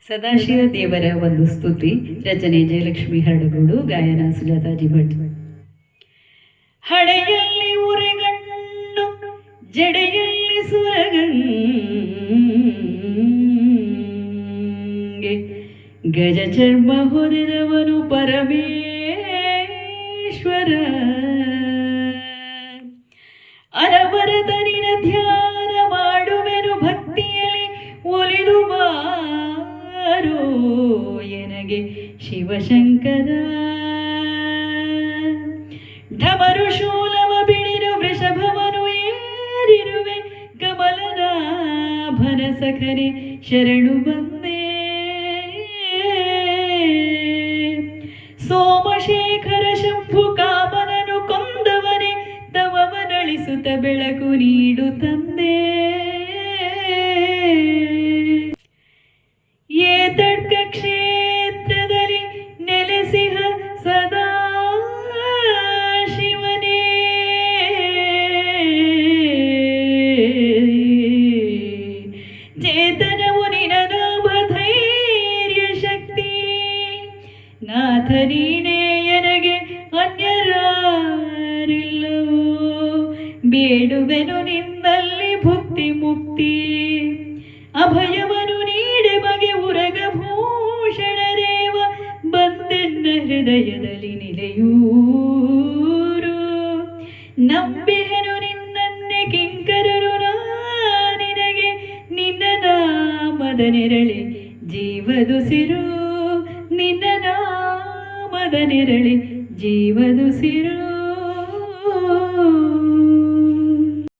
ಸದಾಶಿವ ದೇವರ ಒಂದು ಸ್ತುತಿ. ರಚನೆ ಜಯಲಕ್ಷ್ಮಿ ಹರಡಗೋಡು, ಗಾಯನ ಸುಜಾತಾಜಿ ಭಟ್. ಹಳೆಯಲ್ಲಿ ಉರೆಗಣ್ಣು, ಜಡೆಯಲ್ಲಿ ಸುರಗಂಗೆ, ಗಜ ಚರ್ಮ ಹೊದೆದವನು ಪರಮೇಶ್ವರ. ಅರವರತನಿನ ಧ್ಯಾನ ಮಾಡುವೆನು ಭಕ್ತಿಯಲ್ಲಿ ಒಲಿದು ಬಾರೋ ಎನಗೆ ಶಿವಶಂಕರ. ಢಮರು ಶೂಲವ ಬಿಡಿರು ವೃಷಭವನು ಏರಿರುವೆ, ಕಮಲನಾಭನ ಸಖನೆ ಶರಣು ಬಂದೆ. ಸೋಮಶೇಖರ ಶಂಭು ಕಾಮನನು ಕೊಂದವನೇ, ತವವನಳಿಸುತ್ತ ಬೆಳಕು ನೀಡು ತಂದೆ. ಏತಡ್ಕ ಕ್ಷೇತ್ರದಲ್ಲಿ ನೆಲೆಸಿಹ ಸದಾ ಶಿವನೇ, ಚೇತನವು ನಿನನಾಮ ಧೈರ್ಯ ಶಕ್ತಿ. ನಾಥ ನೀನೇ ಎನಗೆ ಅನ್ಯರಾರಿಲ್ಲವೋ, ಬೇಡುವೆನು ನಿನ್ನಲ್ಲಿ ಭುಕ್ತಿ ಮುಕ್ತಿ. ಅಭಯವನು ನೀಡೆ ಬಗೆ ಉರಗ ಭೂಷಣ ದೇವ, ಬಂದೆನ್ನ ಹೃದಯದಲ್ಲಿ ನಿಲೆಯೂರು. ನಂಬಿಹೆನು ನಿನ್ನನ್ನೇ ಕಿಂಕರರು ನಿನಗೆ, ನಿನ್ನ ನಾಮದ ನೆರಳೆ ಜೀವದುಸಿರು, ನಿನ್ನ ನಾಮದ ನೆರಳೆ ಜೀವದುಸಿರು.